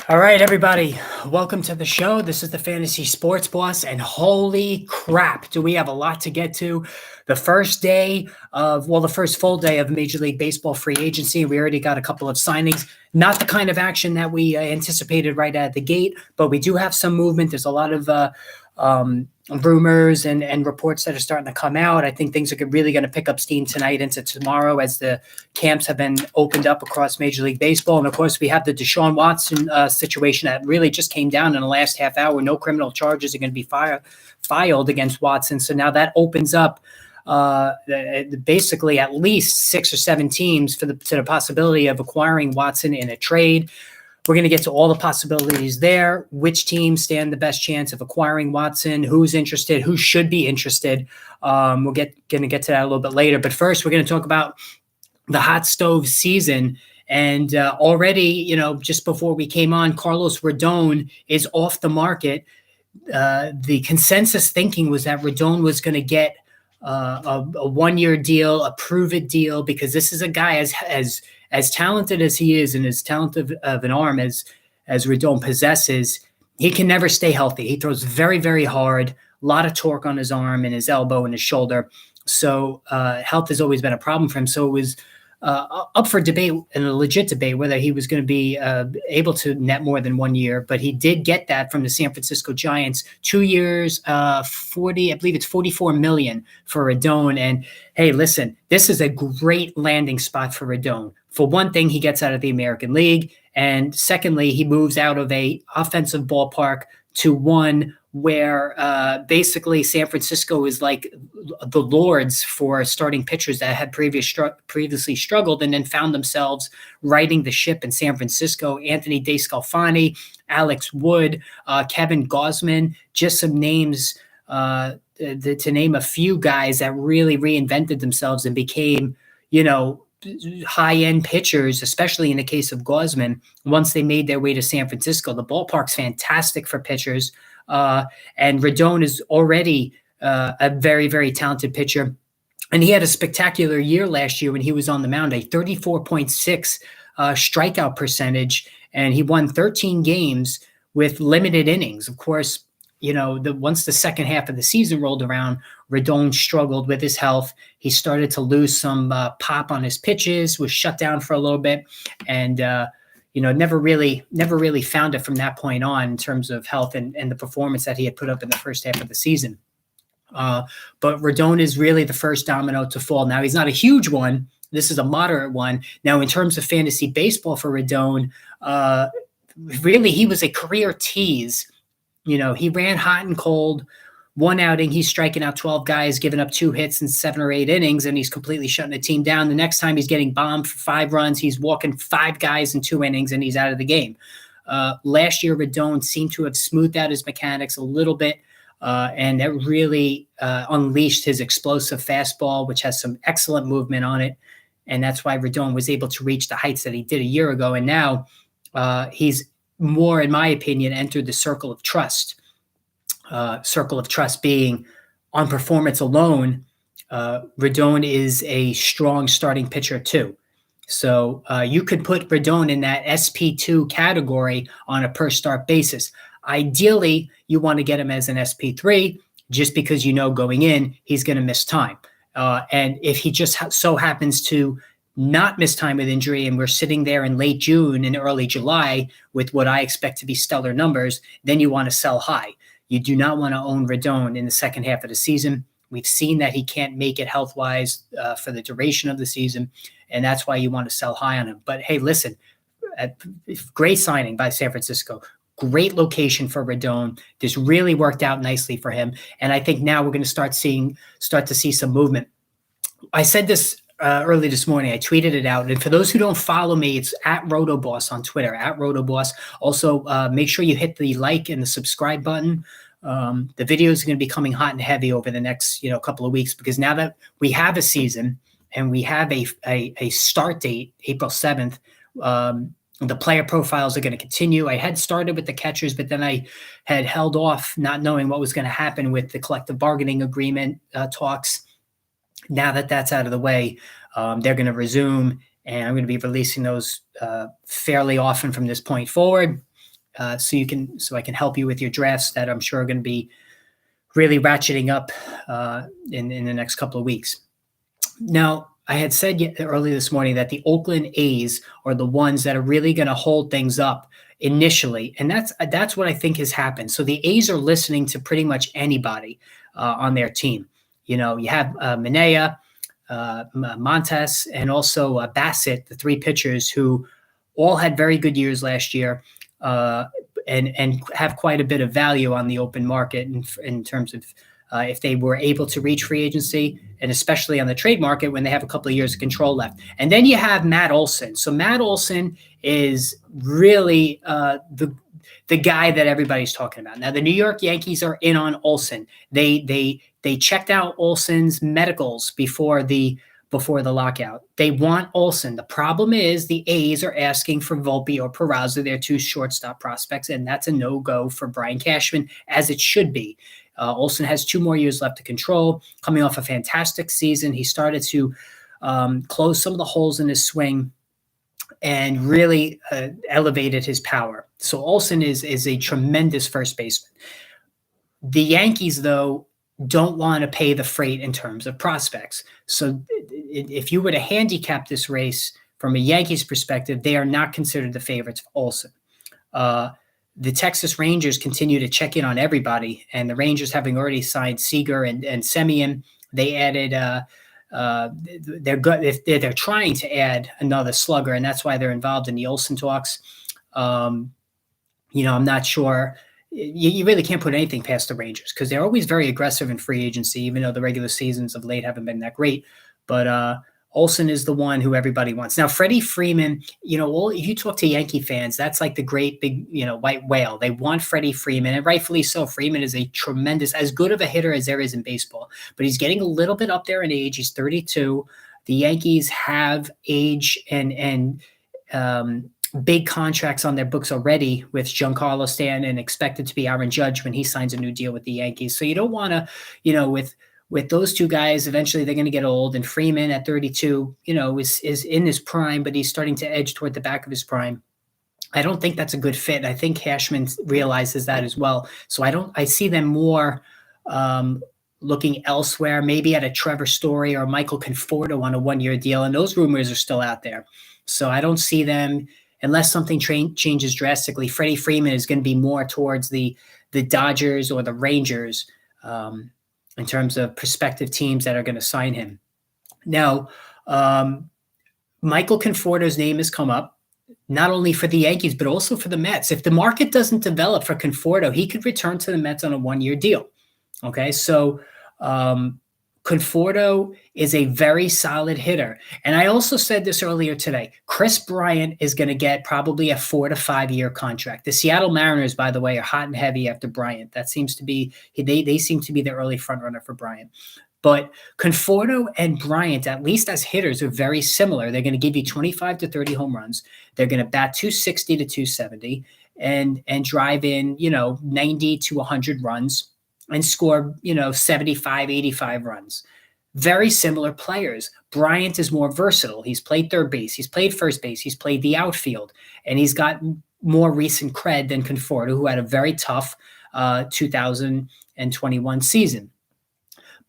All right, everybody, welcome to the show. This is the Fantasy Sports Boss, and holy crap, do we have a lot to get to. The first full day of Major League Baseball free agency. We already got a couple of signings, not the kind of action that we anticipated right out of the gate, but we do have some movement. There's a lot of rumors and reports that are starting to come out. I think things are really going to pick up steam tonight into tomorrow as the camps have been opened up across Major League Baseball. And of course, we have the DeShaun Watson situation that really just came down in the last half hour. No criminal charges are going to be filed against Watson. So now that opens up basically at least 6 or 7 teams to the possibility of acquiring Watson in a trade. We're going to get to all the possibilities there, which teams stand the best chance of acquiring Watson, who's interested, who should be interested. We're going to get to that a little bit later. But first, we're going to talk about the hot stove season. And already, just before we came on, Carlos Rodon is off the market. The consensus thinking was that Rodon was going to get a one-year deal, a prove-it deal, because this is a guy as talented as he is and as talented of an arm as Rodon possesses. He can never stay healthy. He throws very, very hard, a lot of torque on his arm and his elbow and his shoulder. So health has always been a problem for him. So it was up for debate, and a legit debate, whether he was going to be able to net more than 1 year. But he did get that from the San Francisco Giants, 2 years, 40, I believe it's $44 million for Rodon. And hey, listen, this is a great landing spot for Rodon. For one thing, he gets out of the American League, and secondly, he moves out of a offensive ballpark to one where basically San Francisco is like the lords for starting pitchers that had previously struggled and then found themselves riding the ship in San Francisco. Anthony DeScalfani, Alex Wood, Kevin Gausman, just some names to name a few guys that really reinvented themselves and became, high-end pitchers, especially in the case of Gausman, once they made their way to San Francisco. The ballpark's fantastic for pitchers. And Rodon is already a very, very talented pitcher. And he had a spectacular year last year when he was on the mound, a 34.6 strikeout percentage, and he won 13 games with limited innings. Of course, once the second half of the season rolled around, Rodon struggled with his health. He started to lose some pop on his pitches, was shut down for a little bit, and never really found it from that point on in terms of health and the performance that he had put up in the first half of the season. But Rodon is really the first domino to fall. Now, he's not a huge one. This is a moderate one. Now, in terms of fantasy baseball for Rodon, really, he was a career tease. He ran hot and cold. One outing, he's striking out 12 guys, giving up 2 hits in 7 or 8 innings, and he's completely shutting the team down. The next time he's getting bombed for 5 runs, he's walking 5 guys in 2 innings, and he's out of the game. Last year, Rodon seemed to have smoothed out his mechanics a little bit, and that really unleashed his explosive fastball, which has some excellent movement on it. And that's why Rodon was able to reach the heights that he did a year ago. And now he's more, in my opinion, entered the circle of trust. Circle of trust being on performance alone, Rodon is a strong starting pitcher too. So you could put Rodon in that SP2 category on a per start basis. Ideally, you want to get him as an SP3 just because going in he's going to miss time. And if he just so happens to not miss time with injury, and we're sitting there in late June and early July with what I expect to be stellar numbers, then you want to sell high. You do not want to own Rodon in the second half of the season. We've seen that he can't make it health-wise for the duration of the season, and that's why you want to sell high on him. But hey, listen, great signing by San Francisco. Great location for Rodon. This really worked out nicely for him, and I think now we're going to start to see some movement. I said this early this morning. I tweeted it out. And for those who don't follow me, it's at RotoBoss on Twitter, at RotoBoss. Also, make sure you hit the like and the subscribe button. The videos are going to be coming hot and heavy over the next couple of weeks, because now that we have a season and we have a start date, April 7th, the player profiles are going to continue. I had started with the catchers, but then I had held off, not knowing what was going to happen with the collective bargaining agreement talks. Now that that's out of the way, they're going to resume, and I'm going to be releasing those fairly often from this point forward. so I can help you with your drafts that I'm sure are going to be really ratcheting up in the next couple of weeks. Now, I had said earlier this morning that the Oakland A's are the ones that are really going to hold things up initially, and that's what I think has happened. So the A's are listening to pretty much anybody on their team. You have Minaya, Montes, and also Bassett, the three pitchers who all had very good years last year, and have quite a bit of value on the open market in terms of if they were able to reach free agency, and especially on the trade market when they have a couple of years of control left. And then you have Matt Olson. So Matt Olson is really the guy that everybody's talking about. Now, the New York Yankees are in on Olson. They checked out Olson's medicals before the lockout. They want Olson. The problem is the A's are asking for Volpe or Peraza, their two shortstop prospects, and that's a no-go for Brian Cashman, as it should be. Olson has 2 more years left to control, coming off a fantastic season. He started to close some of the holes in his swing and really elevated his power. So Olson is a tremendous first baseman. The Yankees, though, don't want to pay the freight in terms of prospects. So if you were to handicap this race from a Yankees perspective, they are not considered the favorites for Olson. The Texas Rangers continue to check in on everybody, and the Rangers, having already signed Seager and Semien, they added they're trying to add another slugger, and that's why they're involved in the Olsen talks. I'm not sure. You really can't put anything past the Rangers because they're always very aggressive in free agency, even though the regular seasons of late haven't been that great. But Olsen is the one who everybody wants. Now, Freddie Freeman, if you talk to Yankee fans, that's like the great big, white whale. They want Freddie Freeman, and rightfully so. Freeman is a tremendous, as good of a hitter as there is in baseball, but he's getting a little bit up there in age. He's 32. The Yankees have age and big contracts on their books already with Giancarlo Stanton, and expected to be Aaron Judge when he signs a new deal with the Yankees. So you don't want to, with those two guys, eventually they're going to get old. And Freeman at 32, is in his prime, but he's starting to edge toward the back of his prime. I don't think that's a good fit. I think Cashman realizes that as well. So I see them more looking elsewhere, maybe at a Trevor Story or Michael Conforto on a 1-year deal. And those rumors are still out there. So I don't see them, unless something changes drastically. Freddie Freeman is going to be more towards the Dodgers or the Rangers, in terms of prospective teams that are going to sign him. Now, Michael Conforto's name has come up, not only for the Yankees, but also for the Mets. If the market doesn't develop for Conforto, he could return to the Mets on a 1-year deal. Okay, so Conforto is a very solid hitter. And I also said this earlier today. Chris Bryant is going to get probably a 4 to 5 year contract. The Seattle Mariners, by the way, are hot and heavy after Bryant. That seems to be, they seem to be the early front runner for Bryant. But Conforto and Bryant, at least as hitters, are very similar. They're going to give you 25 to 30 home runs. They're going to bat 260 to 270 and drive in, 90 to 100 runs. And score, 75, 85 runs. Very similar players. Bryant is more versatile. He's played third base. He's played first base. He's played the outfield. And he's got more recent cred than Conforto, who had a very tough 2021 season.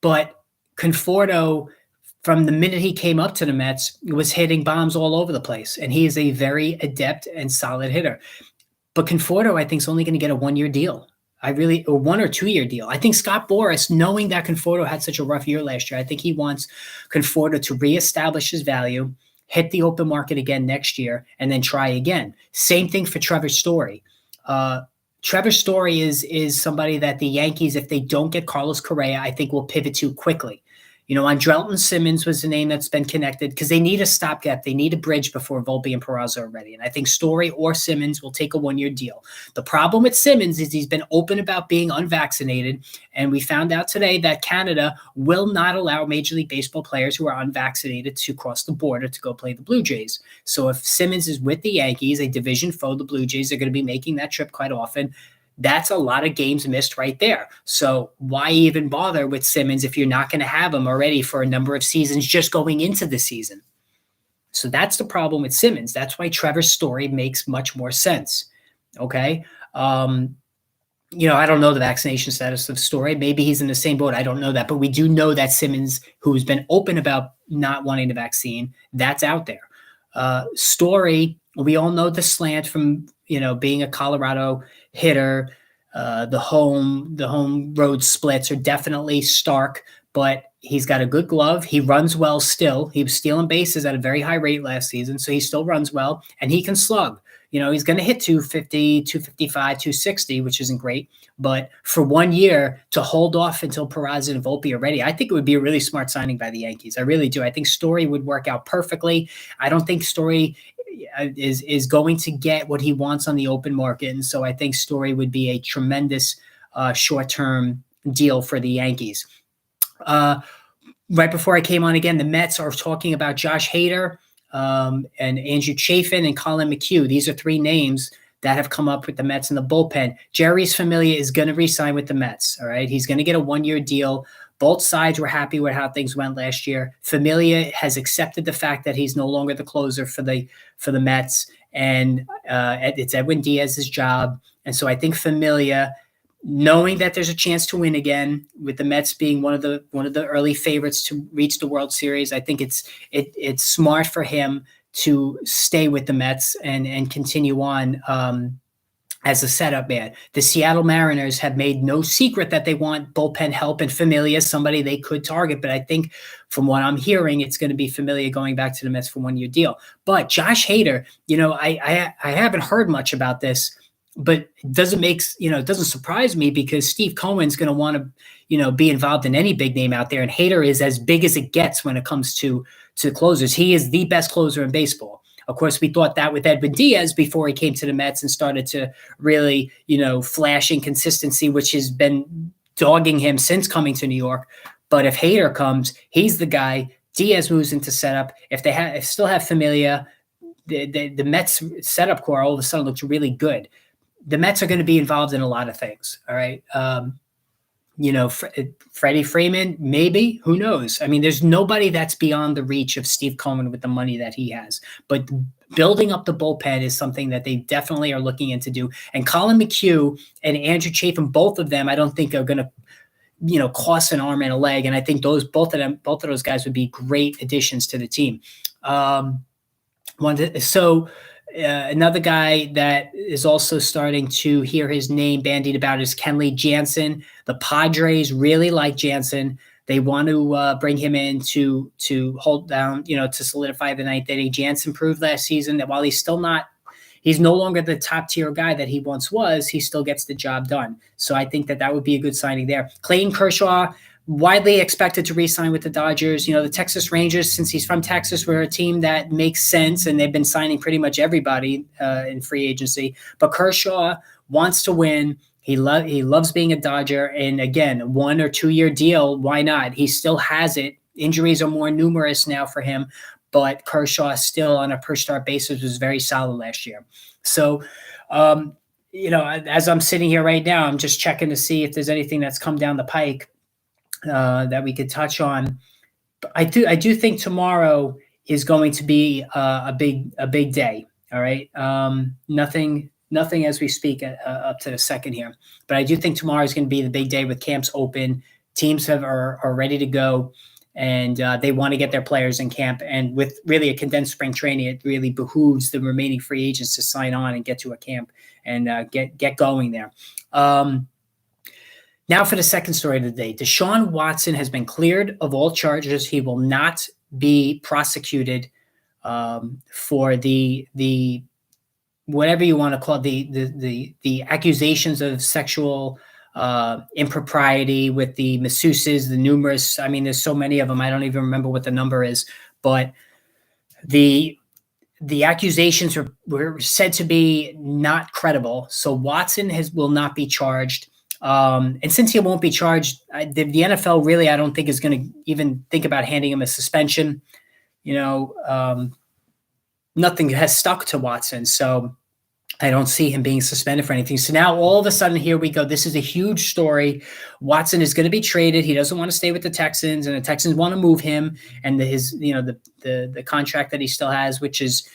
But Conforto, from the minute he came up to the Mets, was hitting bombs all over the place. And he is a very adept and solid hitter. But Conforto, I think, is only going to get a 1-year deal. A 1 or 2 year deal. I think Scott Boras, knowing that Conforto had such a rough year last year, I think he wants Conforto to reestablish his value, hit the open market again next year, and then try again. Same thing for Trevor Story. Trevor Story is somebody that the Yankees, if they don't get Carlos Correa, I think will pivot to quickly. Andrelton Simmons was the name that's been connected because they need a stopgap. They need a bridge before Volpe and Peraza are ready. And I think Story or Simmons will take a 1-year deal. The problem with Simmons is he's been open about being unvaccinated. And we found out today that Canada will not allow Major League Baseball players who are unvaccinated to cross the border to go play the Blue Jays. So if Simmons is with the Yankees, a division foe, the Blue Jays are going to be making that trip quite often. That's a lot of games missed right there. So why even bother with Simmons if you're not going to have him already for a number of seasons just going into the season? So that's the problem with Simmons. That's why Trevor's Story makes much more sense. Okay. I don't know the vaccination status of Story. Maybe he's in the same boat. I don't know that. But we do know that Simmons, who's been open about not wanting the vaccine, that's out there. Story, we all know the slant from, being a Colorado hitter. The home road splits are definitely stark, but he's got a good glove. He runs well still. He was stealing bases at a very high rate last season, so he still runs well, and he can slug. He's going to hit 250, 255, 260, which isn't great. But for 1 year to hold off until Peraza and Volpe are ready, I think it would be a really smart signing by the Yankees. I really do. I think Story would work out perfectly. I don't think Story is going to get what he wants on the open market. And so I think Story would be a tremendous short-term deal for the Yankees. Right before I came on again, the Mets are talking about Josh Hader, and Andrew Chafin and Colin McHugh. These are three names that have come up with the Mets in the bullpen. Jeurys Familia is going to re-sign with the Mets. All right. He's going to get a 1-year deal. Both sides were happy with how things went last year. Familia has accepted the fact that he's no longer the closer for the Mets, and it's Edwin Diaz's job. And so I think Familia, knowing that there's a chance to win again, with the Mets being one of the early favorites to reach the World Series, I think it's smart for him to stay with the Mets and continue on as a setup man. The Seattle Mariners have made no secret that they want bullpen help, and Familia, somebody they could target. But I think from what I'm hearing, it's going to be Familia going back to the Mets for 1-year deal. But Josh Hader, I haven't heard much about this, but it doesn't surprise me, because Steve Cohen's going to want to, be involved in any big name out there. And Hader is as big as it gets when it comes to closers. He is the best closer in baseball. Of course, we thought that with Edwin Diaz before he came to the Mets and started to really, flash inconsistency, which has been dogging him since coming to New York. But if Hader comes, he's the guy. Diaz moves into setup. If they still have Familia, the Mets setup core all of a sudden looks really good. The Mets are going to be involved in a lot of things. All right. Freddie Freeman, maybe, who knows? I mean, there's nobody that's beyond the reach of Steve Cohen with the money that he has, but building up the bullpen is something that they definitely are looking into do. And Colin McHugh and Andrew Chafin, both of them, I don't think are going to, cost an arm and a leg. And I think both of those guys would be great additions to the team. Another guy that is also starting to hear his name bandied about is Kenley Jansen. The Padres really like Jansen. They want to bring him in to hold down, to solidify the ninth inning. Jansen proved last season that while he's no longer the top tier guy that he once was, he still gets the job done. So I think that would be a good signing there. Clayton Kershaw, widely expected to re-sign with the Dodgers. The Texas Rangers, since he's from Texas, were a team that makes sense, and they've been signing pretty much everybody in free agency. But Kershaw wants to win. He loves being a Dodger. And again, 1 or 2 year deal, why not? He still has it. Injuries are more numerous now for him, but Kershaw still on a per start basis was very solid last year. So, as I'm sitting here right now, I'm just checking to see if there's anything that's come down the pike that we could touch on. But I do think tomorrow is going to be a big day. All right. Nothing as we speak up to the second here, but I do think tomorrow is going to be the big day with camps open. Teams are ready to go, and they want to get their players in camp. And with really a condensed spring training, it really behooves the remaining free agents to sign on and get to a camp and get going there. Now for the second story of the day. DeShaun Watson has been cleared of all charges. He will not be prosecuted for the whatever you want to call it, the accusations of sexual impropriety with the masseuses, the numerous. I mean, there's so many of them. I don't even remember what the number is, but the accusations were said to be not credible. So Watson will not be charged. And since he won't be charged, the NFL really, I don't think, is going to even think about handing him a suspension. Nothing has stuck to Watson, so I don't see him being suspended for anything. So now all of a sudden, here we go. This is a huge story. Watson is going to be traded. He doesn't want to stay with the Texans, and the Texans want to move him. And the contract that he still has, which is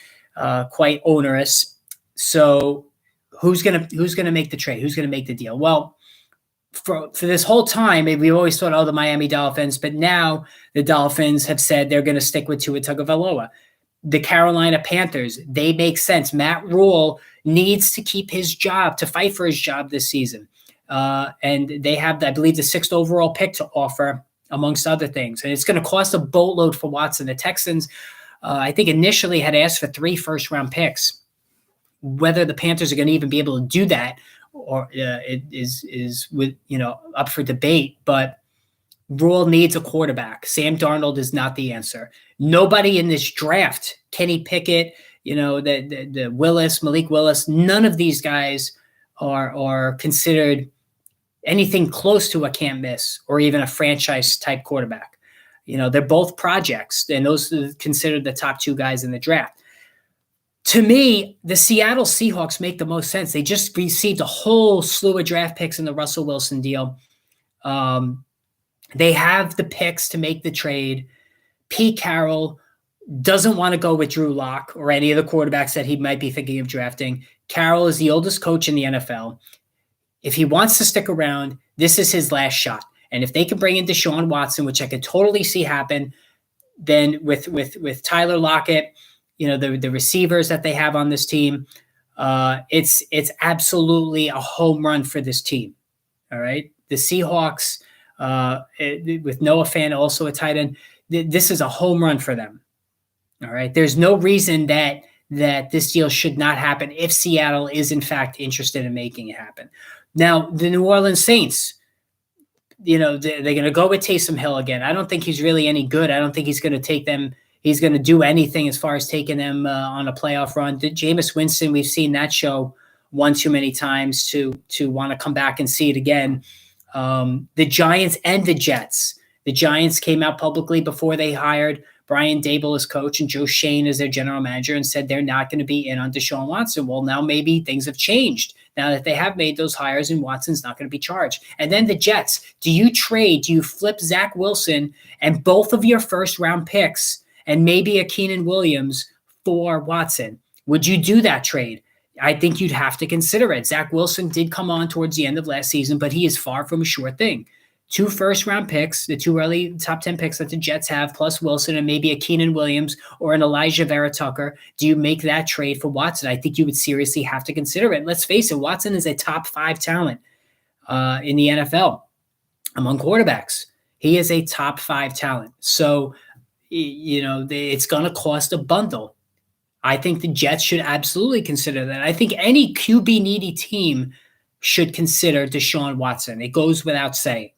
quite onerous. So who's gonna make the trade? Who's gonna make the deal? Well, for this whole time, we always thought, oh, the Miami Dolphins, but now the Dolphins have said they're going to stick with Tua Tagovailoa. The Carolina Panthers, they make sense. Matt Rule needs to keep his job, to fight for his job this season. And they have, I believe, the 6th overall pick to offer, amongst other things. And it's going to cost a boatload for Watson. The Texans, I think, initially had asked for 3 first-round picks. Whether the Panthers are going to even be able to do that, or it is with up for debate. But Rule needs a quarterback. Sam Darnold is not the answer. Nobody in this draft, Kenny Pickett, the Malik Willis, none of these guys are considered anything close to a can't miss or even a franchise type quarterback. They're both projects, and those are considered the top 2 guys in the draft. To me, the Seattle Seahawks make the most sense. They just received a whole slew of draft picks in the Russell Wilson deal. They have the picks to make the trade. Pete Carroll doesn't want to go with Drew Lock or any of the quarterbacks that he might be thinking of drafting. Carroll is the oldest coach in the NFL. If he wants to stick around, this is his last shot. And if they can bring in DeShaun Watson, which I could totally see happen, then with Tyler Lockett, the receivers that they have on this team, it's absolutely a home run for this team. All right. The Seahawks, with Noah Fant, also a tight end, this is a home run for them. All right. There's no reason that this deal should not happen if Seattle is in fact interested in making it happen. Now, the New Orleans Saints, they're going to go with Taysom Hill again. I don't think he's really any good. I don't think he's going to take them. He's going to do anything as far as taking them on a playoff run. Jameis Winston, we've seen that show one too many times to want to come back and see it again. The Giants and the Jets. The Giants came out publicly before they hired Brian Daboll as coach and Joe Shane as their general manager and said they're not going to be in on Deshaun Watson. Well, now maybe things have changed now that they have made those hires and Watson's not going to be charged. And then the Jets. Do you flip Zach Wilson and both of your first-round picks and maybe a Keenan Williams for Watson? Would you do that trade? I think you'd have to consider it. Zach Wilson did come on towards the end of last season, but he is far from a sure thing. 2 first-round picks, the 2 early top 10 picks that the Jets have, plus Wilson and maybe a Keenan Williams or an Elijah Vera Tucker. Do you make that trade for Watson? I think you would seriously have to consider it. Let's face it, Watson is a top 5 talent in the NFL among quarterbacks. He is a top 5 talent. So, it's going to cost a bundle. I think the Jets should absolutely consider that. I think any QB-needy team should consider Deshaun Watson. It goes without saying.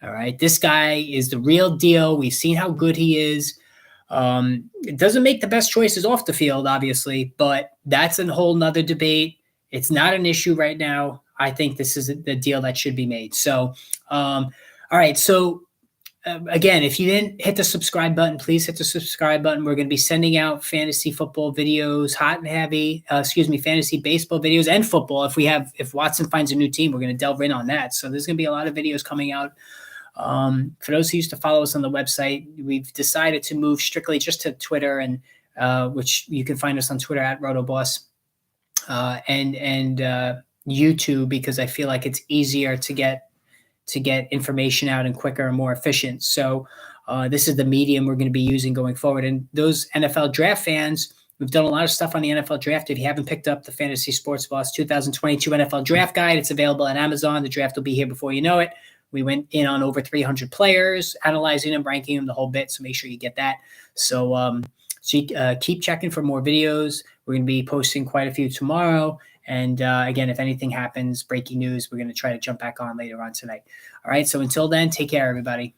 All right, this guy is the real deal. We've seen how good he is. It doesn't make the best choices off the field, obviously, but that's a whole nother debate. It's not an issue right now. I think this is the deal that should be made. So, all right, so again, if you didn't hit the subscribe button, please hit the subscribe button. We're going to be sending out fantasy football videos, hot and heavy, fantasy baseball videos and football. If Watson finds a new team, we're going to delve in on that. So there's going to be a lot of videos coming out. For those who used to follow us on the website, we've decided to move strictly just to Twitter, and which you can find us on Twitter at RotoBoss, and YouTube, because I feel like it's easier to get information out and quicker and more efficient. So this is the medium we're going to be using going forward. And those NFL draft fans, we've done a lot of stuff on the NFL draft. If you haven't picked up the Fantasy Sports Boss 2022 NFL Draft Guide, it's available at Amazon. The draft will be here before you know it. We went in on over 300 players, analyzing them, ranking them, the whole bit. So make sure you get that. So keep checking for more videos. We're going to be posting quite a few tomorrow. And again, if anything happens, breaking news, we're going to try to jump back on later on tonight. All right. So until then, take care, everybody.